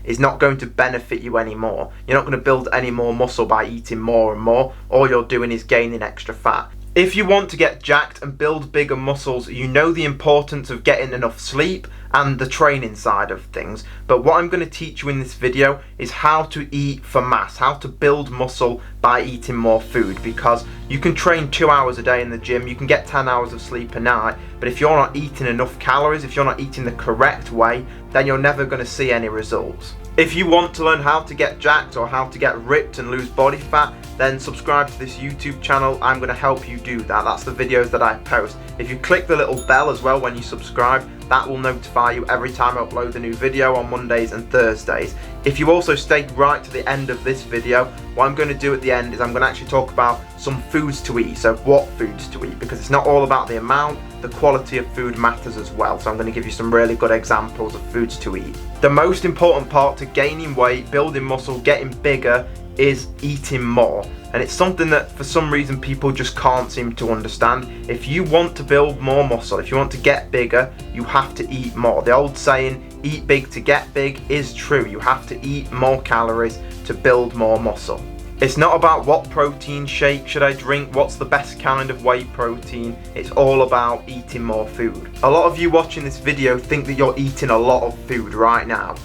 is not going to benefit you anymore. You're not going to build any more muscle by eating more and more. All you're doing is gaining extra fat. If you want to get jacked and build bigger muscles, you know the importance of getting enough sleep and the training side of things. But what I'm going to teach you in this video is how to eat for mass, how to build muscle by eating more food, because you can train 2 hours a day in the gym, you can get 10 hours of sleep a night, but if you're not eating enough calories, if you're not eating the correct way, then you're never going to see any results. If you want to learn how to get jacked or how to get ripped and lose body fat, then subscribe to this YouTube channel. I'm going to help you do that. That's the videos that I post. If you click the little bell as well when you subscribe, that will notify you every time I upload a new video on Mondays and Thursdays. If you also stay right to the end of this video, what I'm going to do at the end is I'm going to actually talk about some foods to eat, so what foods to eat, because it's not all about the amount, the quality of food matters as well. So I'm going to give you some really good examples of foods to eat. The most important part to gaining weight, building muscle, getting bigger is eating more, and it's something that for some reason people just can't seem to understand. If you want to build more muscle, if you want to get bigger, you have to eat more. The old saying, eat big to get big, is true. You have to eat more calories to build more muscle. It's not about what protein shake should I drink, what's the best kind of whey protein. It's all about eating more food. A lot of you watching this video think that you're eating a lot of food right now.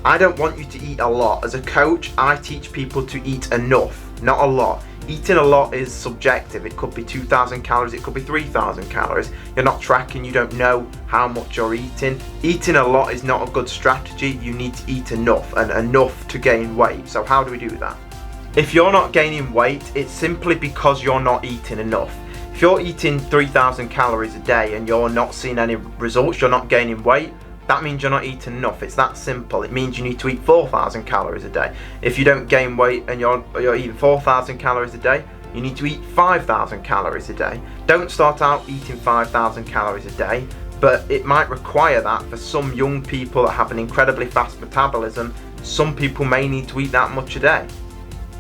I don't want you to eat a lot. As a coach, I teach people to eat enough, not a lot. Eating a lot is subjective. It could be 2,000 calories, it could be 3,000 calories. You're not tracking, you don't know how much you're eating. Eating a lot is not a good strategy. You need to eat enough, and enough to gain weight. So how do we do that? If you're not gaining weight, it's simply because you're not eating enough. If you're eating 3,000 calories a day and you're not seeing any results, you're not gaining weight, that means you're not eating enough. It's that simple. It means you need to eat 4,000 calories a day. If you don't gain weight and you're eating 4,000 calories a day, you need to eat 5,000 calories a day. Don't start out eating 5,000 calories a day, but it might require that for some young people that have an incredibly fast metabolism. Some people may need to eat that much a day.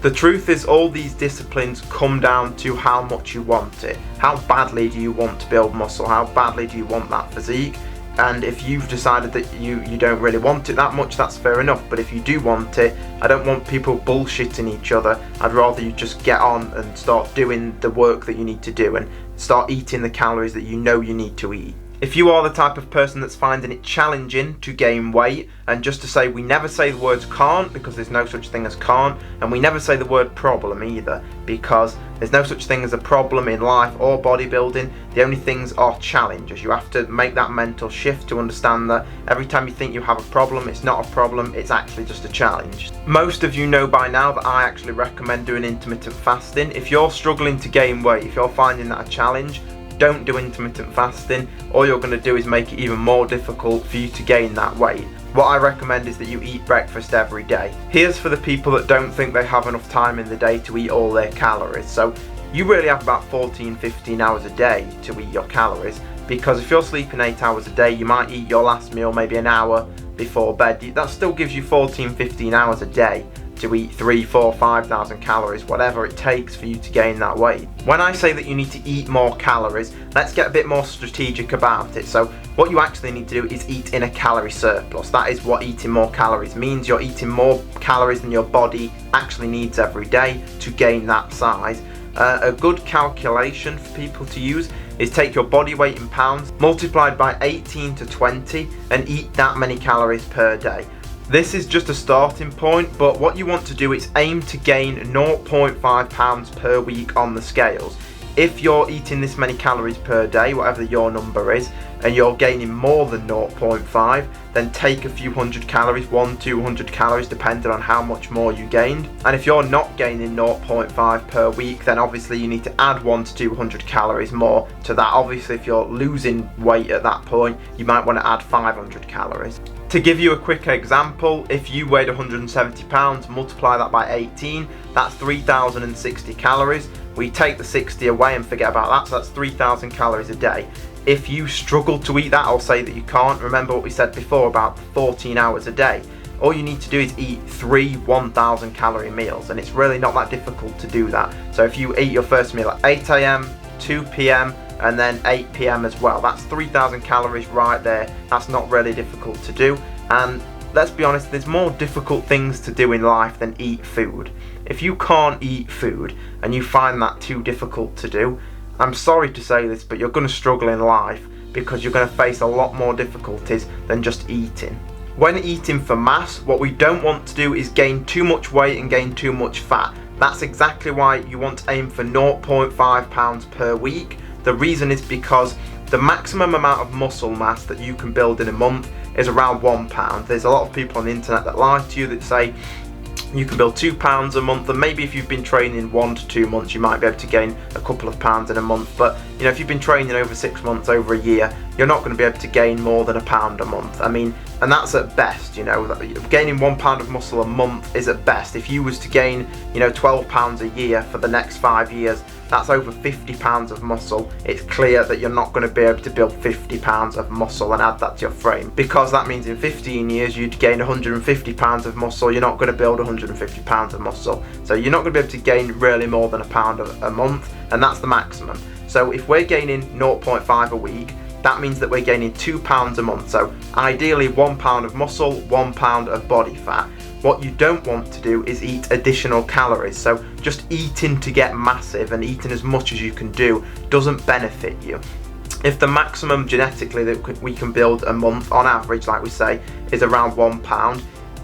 The truth is, all these disciplines come down to how much you want it. How badly do you want to build muscle? How badly do you want that physique? And if you've decided that you don't really want it that much, that's fair enough. But if you do want it, I don't want people bullshitting each other. I'd rather you just get on and start doing the work that you need to do and start eating the calories that you know you need to eat. If you are the type of person that's finding it challenging to gain weight, and just to say, we never say the words can't, because there's no such thing as can't, and we never say the word problem either, because there's no such thing as a problem in life or bodybuilding. The only things are challenges. You have to make that mental shift to understand that every time you think you have a problem, it's not a problem, it's actually just a challenge. Most of you know by now that I actually recommend doing intermittent fasting. If you're struggling to gain weight, if you're finding that a challenge, don't do intermittent fasting. All you're going to do is make it even more difficult for you to gain that weight. What I recommend is that you eat breakfast every day. Here's for the people that don't think they have enough time in the day to eat all their calories. So you really have about 14-15 hours a day to eat your calories, because if you're sleeping 8 hours a day, you might eat your last meal maybe an hour before bed. That still gives you 14-15 hours a day to eat 3, 4, 5,000 calories, whatever it takes for you to gain that weight. When I say that you need to eat more calories, let's get a bit more strategic about it. So what you actually need to do is eat in a calorie surplus. That is what eating more calories means. You're eating more calories than your body actually needs every day to gain that size. A good calculation for people to use is take your body weight in pounds multiplied by 18 to 20 and eat that many calories per day. This is just a starting point, but what you want to do is aim to gain 0.5 pounds per week on the scales. If you're eating this many calories per day, whatever your number is, and you're gaining more than 0.5, then take a few hundred calories, 100-200 calories, depending on how much more you gained. And if you're not gaining 0.5 per week, then obviously you need to add 100-200 calories more to that. Obviously, if you're losing weight at that point, you might want to add 500 calories. To give you a quick example, if you weighed 170 pounds, multiply that by 18, that's 3,060 calories. We take the 60 away and forget about that, so that's 3,000 calories a day. If you struggle to eat that, I'll say that you can't. Remember what we said before about 14 hours a day. All you need to do is eat 3 1,000 calorie meals, and it's really not that difficult to do that. So if you eat your first meal at 8 AM, 2 PM, and then 8 PM as well, that's 3,000 calories right there. That's not really difficult to do. And let's be honest, there's more difficult things to do in life than eat food. If you can't eat food and you find that too difficult to do, I'm sorry to say this, but you're going to struggle in life, because you're going to face a lot more difficulties than just eating. When eating for mass, what we don't want to do is gain too much weight and gain too much fat. That's exactly why you want to aim for 0.5 pounds per week. The reason is because the maximum amount of muscle mass that you can build in a month is around 1 pound. There's a lot of people on the internet that lie to you, that say you can build 2 pounds a month, and maybe if you've been training 1 to 2 months, you might be able to gain a couple of pounds in a month. But you know, if you've been training over 6 months, over a year, you're not going to be able to gain more than £1 a month. I mean, and that's at best. You know, gaining 1 pound of muscle a month is at best. If you was to gain, you know, 12 pounds a year for the next 5 years, that's over 50 pounds of muscle. It's clear that you're not going to be able to build 50 pounds of muscle and add that to your frame, because that means in 15 years you'd gain 150 pounds of muscle. You're not going to build 150 pounds of muscle, so you're not going to be able to gain really more than £1 a month, and that's the maximum. So if we're gaining 0.5 a week, that means that we're gaining 2 pounds a month. So ideally 1 pound of muscle, 1 pound of body fat. What you don't want to do is eat additional calories. So just eating to get massive and eating as much as you can do doesn't benefit you. If the maximum genetically that we can build a month on average, like we say, is around 1 pound,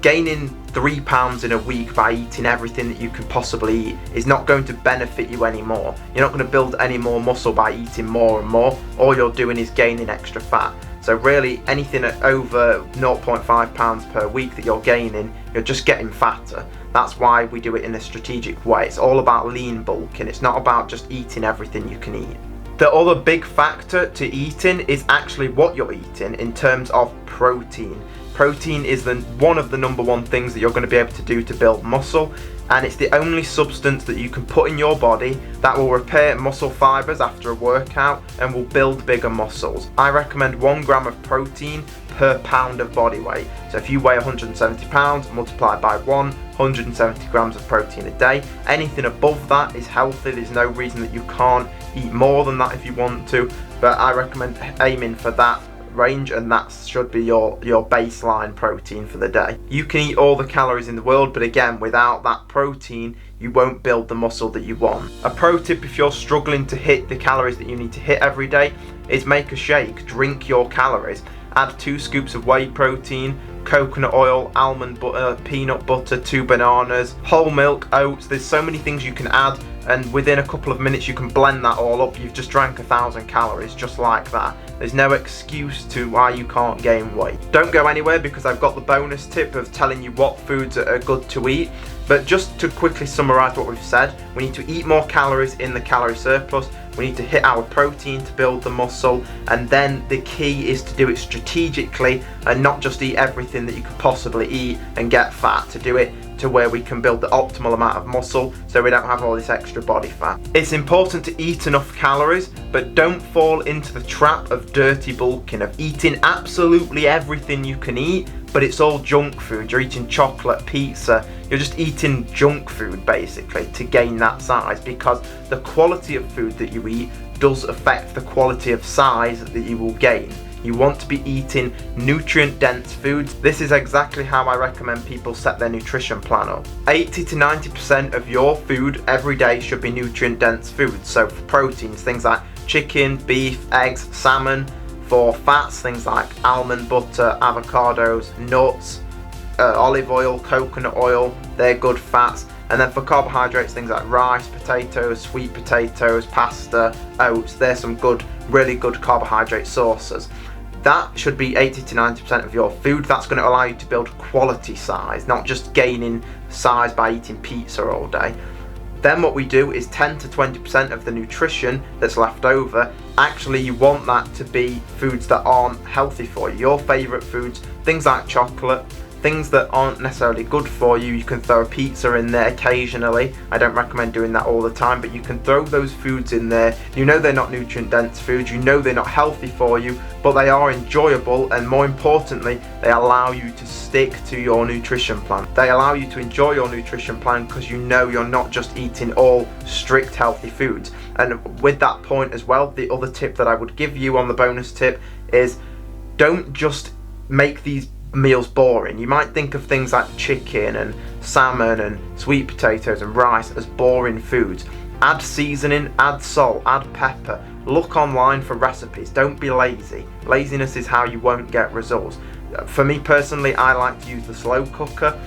gaining 3 pounds in a week by eating everything that you can possibly eat is not going to benefit you anymore. You're not going to build any more muscle by eating more and more. All you're doing is gaining extra fat. So really, anything at over 0.5 pounds per week that you're gaining, you're just getting fatter. That's why we do it in a strategic way. It's all about lean bulking. It's not about just eating everything you can eat. The other big factor to eating is actually what you're eating in terms of protein. Protein is one of the number one things that you're going to be able to do to build muscle, and it's the only substance that you can put in your body that will repair muscle fibers after a workout and will build bigger muscles. I recommend 1 gram of protein per pound of body weight. So if you weigh 170 pounds, multiplied by 170 grams of protein a day. Anything above that is healthy. There's no reason that you can't eat more than that if you want to, but I recommend aiming for that range, and that should be your baseline protein for the day. You can eat all the calories in the world, but again, without that protein, you won't build the muscle that you want. A pro tip if you're struggling to hit the calories that you need to hit every day is make a shake, drink your calories. Add 2 scoops of whey protein, coconut oil, almond butter, peanut butter, 2 bananas, whole milk, oats. There's so many things you can add, and within a couple of minutes you can blend that all up. You've just drank 1,000 calories just like that. There's no excuse to why you can't gain weight. Don't go anywhere, because I've got the bonus tip of telling you what foods are good to eat. But just to quickly summarise what we've said, we need to eat more calories in the calorie surplus. We need to hit our protein to build the muscle, and then the key is to do it strategically and not just eat everything that you could possibly eat and get fat. To do it to where we can build the optimal amount of muscle so we don't have all this extra body fat. It's important to eat enough calories, but don't fall into the trap of dirty bulking, of eating absolutely everything you can eat, but it's all junk food. You're eating chocolate, pizza, you're just eating junk food basically to gain that size, because the quality of food that you eat does affect the quality of size that you will gain. You want to be eating nutrient-dense foods. This is exactly how I recommend people set their nutrition plan up. 80 to 90% of your food every day should be nutrient-dense foods. So for proteins, things like chicken, beef, eggs, salmon. For fats, things like almond butter, avocados, nuts, olive oil, coconut oil, they're good fats. And then for carbohydrates, things like rice, potatoes, sweet potatoes, pasta, oats, they're some good, really good carbohydrate sources. That should be 80 to 90% of your food. That's going to allow you to build quality size, not just gaining size by eating pizza all day. Then what we do is 10 to 20% of the nutrition that's left over, actually you want that to be foods that aren't healthy for you. Your favourite foods, things like chocolate, things that aren't necessarily good for you. You can throw a pizza in there occasionally. I don't recommend doing that all the time, but you can throw those foods in there. You know they're not nutrient dense foods, you know they're not healthy for you, but they are enjoyable, and more importantly, they allow you to stick to your nutrition plan. They allow you to enjoy your nutrition plan because you know you're not just eating all strict healthy foods. And with that point as well, the other tip that I would give you on the bonus tip is don't just make these meals boring. You might think of things like chicken and salmon and sweet potatoes and rice as boring foods. Add seasoning, add salt, add pepper. Look online for recipes. Don't be lazy. Laziness is how you won't get results. For me personally, I like to use the slow cooker,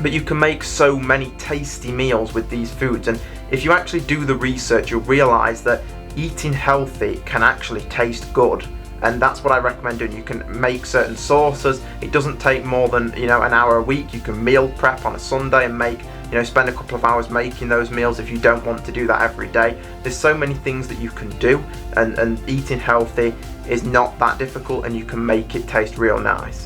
but you can make so many tasty meals with these foods, and if you actually do the research, you'll realise that eating healthy can actually taste good. And that's what I recommend doing. You can make certain sauces. It doesn't take more than an hour a week. You can meal prep on a Sunday and make spend a couple of hours making those meals if you don't want to do that every day. There's so many things that you can do, and eating healthy is not that difficult, and you can make it taste real nice.